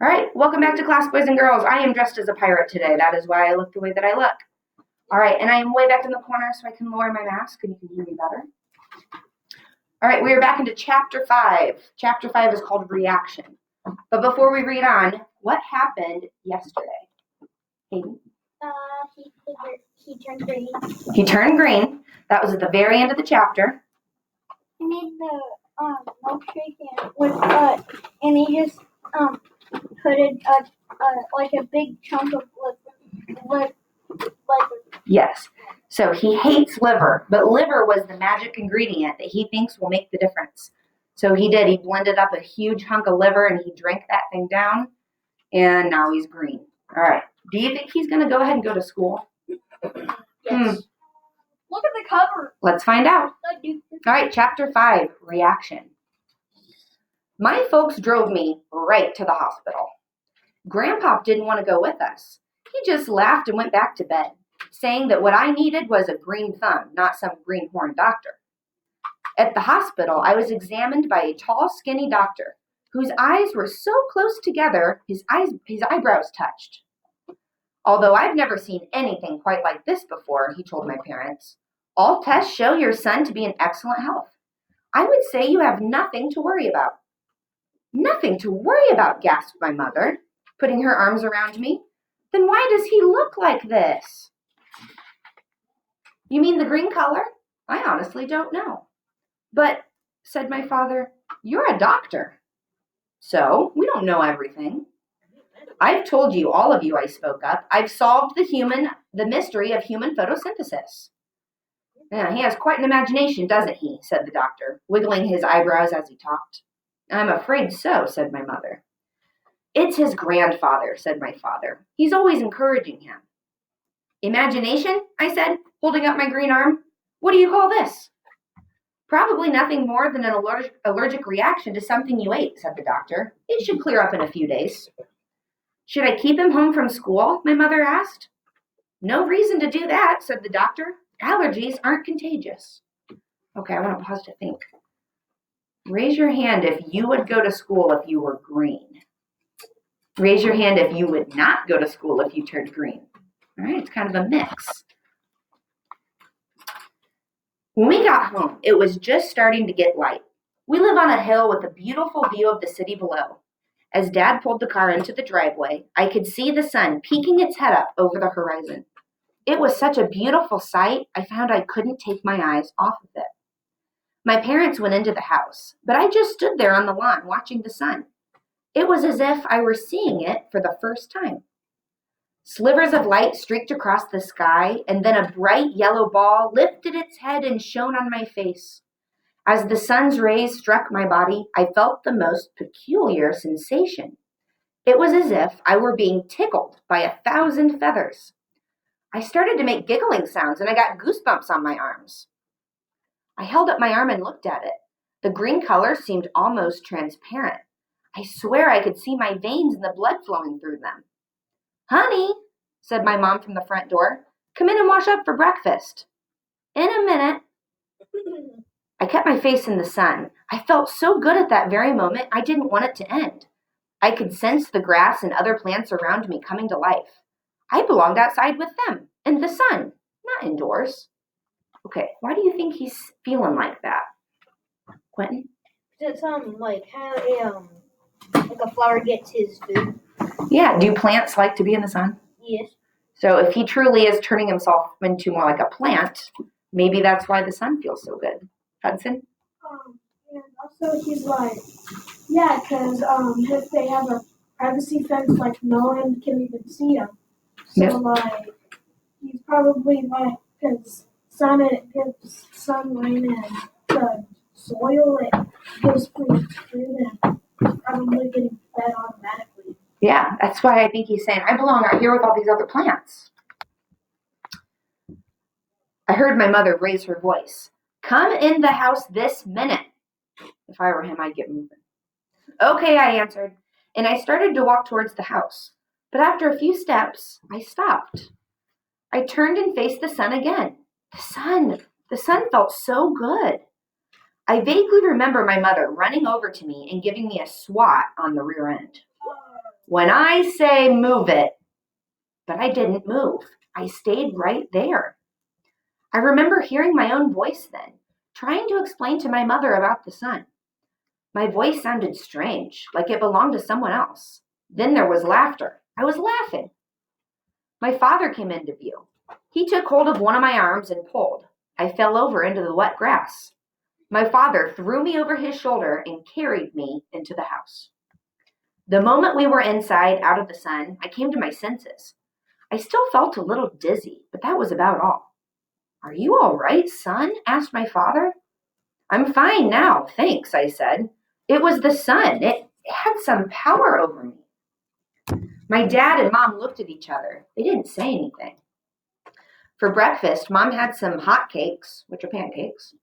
All right, welcome back to class, boys and girls. I am dressed as a pirate today. That is why I look the way that I look. All right, and I am way back in the corner so I can lower my mask and you can hear me better. All right, we are back into Chapter 5. Chapter 5 is called Reaction. But before we read on, what happened yesterday? Hayden? He turned green. He turned green. That was at the very end of the chapter. He made the milkshake and he just put like a big chunk of liver. Yes. So he hates liver, but liver was the magic ingredient that he thinks will make the difference. So he did. He blended up a huge hunk of liver and he drank that thing down, and now he's green. All right. Do you think he's going to go ahead and go to school? Yes. Look at the cover. Let's find out. I do. All right, Chapter 5, Reaction. My folks drove me right to the hospital. Grandpa didn't want to go with us. He just laughed and went back to bed, saying that what I needed was a green thumb, not some greenhorn doctor. At the hospital, I was examined by a tall, skinny doctor whose eyes were so close together, his eyebrows touched. Although I've never seen anything quite like this before, he told my parents. All tests show your son to be in excellent health. I would say you have nothing to worry about. Nothing to worry about, gasped my mother, putting her arms around me. Then why does he look like this? You mean the green color? I honestly don't know. But, said my father, you're a doctor. So, we don't know everything. I've told you, all of you, I spoke up. I've solved the mystery of human photosynthesis. Yeah, he has quite an imagination, doesn't he? Said the doctor, wiggling his eyebrows as he talked. I'm afraid so, said my mother. It's his grandfather, said my father. He's always encouraging him. Imagination? I said, holding up my green arm. What do you call this? Probably nothing more than an allergic reaction to something you ate, said the doctor. It should clear up in a few days. Should I keep him home from school? My mother asked. No reason to do that, said the doctor. Allergies aren't contagious. Okay, I want to pause to think. Raise your hand if you would go to school if you were green. Raise your hand if you would not go to school if you turned green. All right, it's kind of a mix. When we got home, it was just starting to get light. We live on a hill with a beautiful view of the city below. As Dad pulled the car into the driveway, I could see the sun peeking its head up over the horizon. It was such a beautiful sight, I found I couldn't take my eyes off of it. My parents went into the house, but I just stood there on the lawn watching the sun. It was as if I were seeing it for the first time. Slivers of light streaked across the sky, and then a bright yellow ball lifted its head and shone on my face. As the sun's rays struck my body, I felt the most peculiar sensation. It was as if I were being tickled by 1,000 feathers. I started to make giggling sounds, and I got goosebumps on my arms. I held up my arm and looked at it. The green color seemed almost transparent. I swear I could see my veins and the blood flowing through them. Honey, said my mom from the front door, come in and wash up for breakfast. In a minute. I kept my face in the sun. I felt so good at that very moment, I didn't want it to end. I could sense the grass and other plants around me coming to life. I belonged outside with them, in the sun, not indoors. Okay, why do you think he's feeling like that? Quentin? It's like how a flower gets his food. Yeah, do plants like to be in the sun? Yes. So if he truly is turning himself into more like a plant, maybe that's why the sun feels so good. Hudson? And also he's like, yeah, because if they have a privacy fence, like no one can even see him. So like, he's probably like, because it gives sun, rain, and the soil, it gives plants food, and he's probably getting fed automatically. Yeah, that's why I think he's saying, I belong out here with all these other plants. I heard my mother raise her voice. Come in the house this minute. If I were him, I'd get moving. Okay, I answered, and I started to walk towards the house. But after a few steps, I stopped. I turned and faced the sun again. The sun felt so good. I vaguely remember my mother running over to me and giving me a swat on the rear end. When I say move it, but I didn't move. I stayed right there. I remember hearing my own voice then, trying to explain to my mother about the sun. My voice sounded strange, like it belonged to someone else. Then there was laughter. I was laughing. My father came into view. He took hold of one of my arms and pulled. I fell over into the wet grass. My father threw me over his shoulder and carried me into the house. The moment we were inside, out of the sun, I came to my senses. I still felt a little dizzy, but that was about all. Are you all right, son? Asked my father. I'm fine now, thanks, I said. It was the sun. It had some power over me. My dad and mom looked at each other. They didn't say anything. For breakfast, mom had some hot cakes, which are pancakes,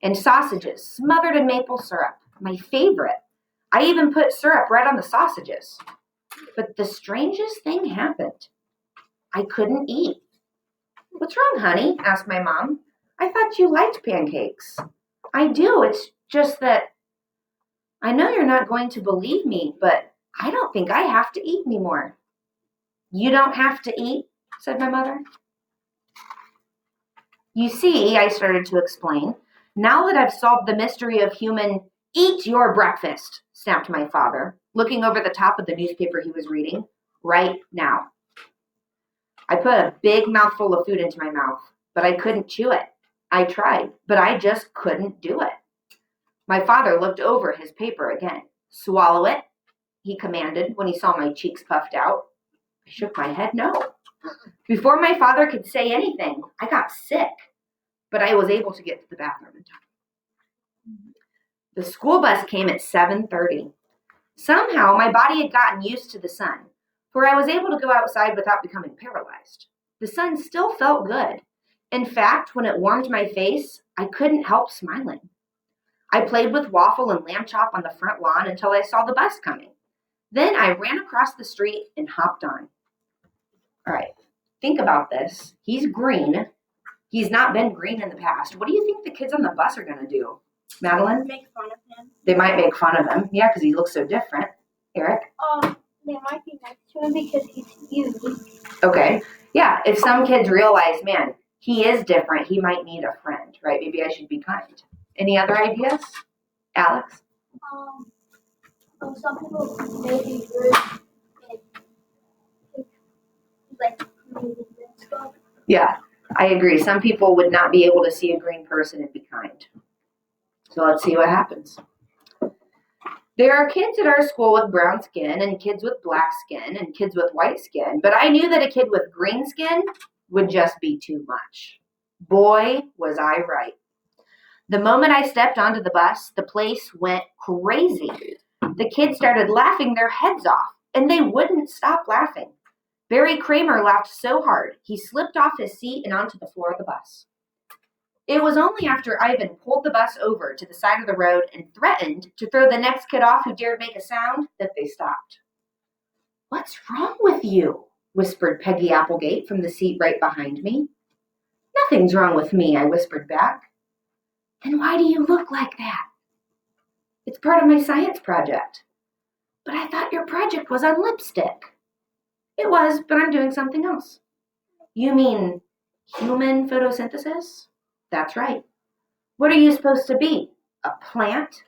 and sausages smothered in maple syrup, my favorite. I even put syrup right on the sausages. But the strangest thing happened. I couldn't eat. What's wrong, honey? Asked my mom. I thought you liked pancakes. I do. It's just that I know you're not going to believe me, but I don't think I have to eat anymore. You don't have to eat, said my mother. You see, I started to explain, now that I've solved the mystery of human, eat your breakfast, snapped my father, looking over the top of the newspaper he was reading, right now. I put a big mouthful of food into my mouth, but I couldn't chew it. I tried, but I just couldn't do it. My father looked over his paper again. Swallow it, he commanded when he saw my cheeks puffed out. I shook my head no. Before my father could say anything, I got sick, but I was able to get to the bathroom in time. The school bus came at 7:30. Somehow, my body had gotten used to the sun, for I was able to go outside without becoming paralyzed. The sun still felt good. In fact, when it warmed my face, I couldn't help smiling. I played with waffle and lamb chop on the front lawn until I saw the bus coming. Then I ran across the street and hopped on. All right, think about this. He's green. He's not been green in the past. What do you think the kids on the bus are going to do? Madeline? Make fun of him. They might make fun of him. Yeah, because he looks so different. Eric? They might be nice to him because he's unique. Okay. Yeah, if some kids realize, man, he is different, he might need a friend, right? Maybe I should be kind. Any other ideas? Alex? Some people may be rude and like maybe and stuff. Yeah, I agree. Some people would not be able to see a green person and be kind. So let's see what happens. There are kids at our school with brown skin and kids with black skin and kids with white skin, but I knew that a kid with green skin would just be too much. Boy, was I right. The moment I stepped onto the bus, the place went crazy. The kids started laughing their heads off, and they wouldn't stop laughing. Barry Kramer laughed so hard, he slipped off his seat and onto the floor of the bus. It was only after Ivan pulled the bus over to the side of the road and threatened to throw the next kid off who dared make a sound that they stopped. What's wrong with you? Whispered Peggy Applegate from the seat right behind me. Nothing's wrong with me, I whispered back. Then why do you look like that? It's part of my science project. But I thought your project was on lipstick. It was, but I'm doing something else. You mean human photosynthesis? That's right. What are you supposed to be? A plant?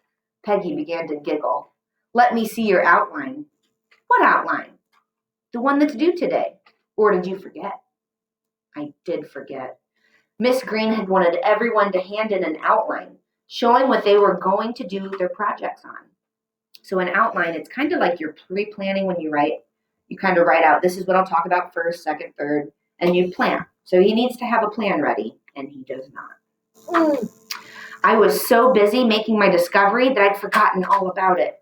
Peggy began to giggle. Let me see your outline. What outline? The one that's due today. Or did you forget? I did forget. Miss Green had wanted everyone to hand in an outline, showing what they were going to do their projects on. So an outline, it's kind of like you're pre-planning when you write. You kind of write out, this is what I'll talk about first, second, third, and you plan. So he needs to have a plan ready, and he does not. I was so busy making my discovery that I'd forgotten all about it.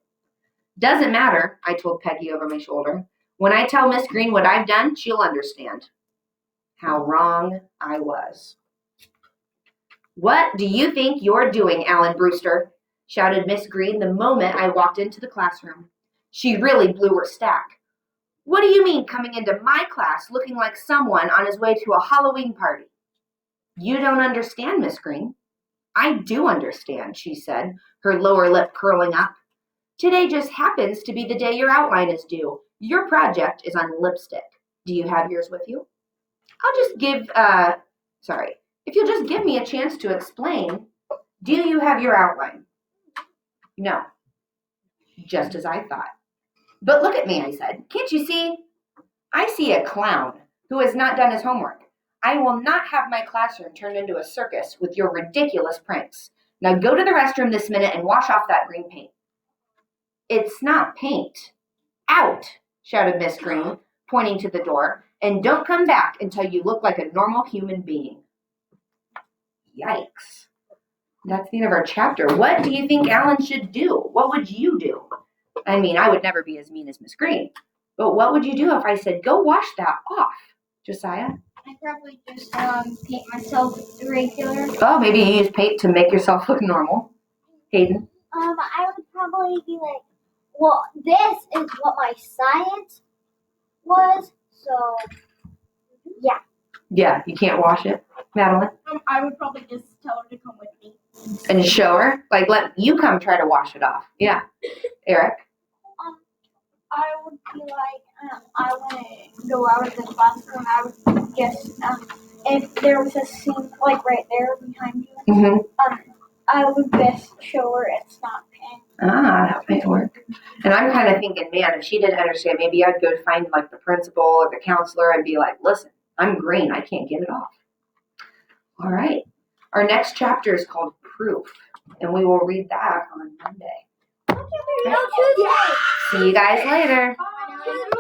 Doesn't matter, I told Peggy over my shoulder. When I tell Miss Green what I've done, she'll understand. How wrong I was. What do you think you're doing, Alan Brewster? Shouted Miss Green the moment I walked into the classroom. She really blew her stack. What do you mean coming into my class looking like someone on his way to a Halloween party? You don't understand, Miss Green. I do understand, she said, her lower lip curling up. Today just happens to be the day your outline is due. Your project is on lipstick. Do you have yours with you? I'll just give, if you'll just give me a chance to explain, do you have your outline? No. Just as I thought. But look at me, I said. Can't you see? I see a clown who has not done his homework. I will not have my classroom turned into a circus with your ridiculous pranks. Now go to the restroom this minute and wash off that green paint. It's not paint. Out, shouted Miss Green, pointing to the door, and don't come back until you look like a normal human being. Yikes. That's the end of our chapter. What do you think Alan should do? What would you do? I mean, I would never be as mean as Miss Green. But what would you do if I said, go wash that off, Josiah? I'd probably just paint myself regular. Oh, maybe you use paint to make yourself look normal. Hayden? I would probably be like, well, this is what my science was, so yeah. Yeah, you can't wash it. Madeline? I would probably just tell her to come with me. And show her? Like, let you come try to wash it off. Yeah. Eric? I would be like, I want to go out of the classroom. I would guess, if there was a scene like right there behind you, Mm-hmm. I would best show her it's not paint. That might work. And I'm kind of thinking, man, if she didn't understand, maybe I'd go find like the principal or the counselor and be like, listen, I'm green. I can't get it off. All right. Our next chapter is called Proof, and we will read that on Monday. No Tuesday. See you guys later. Bye.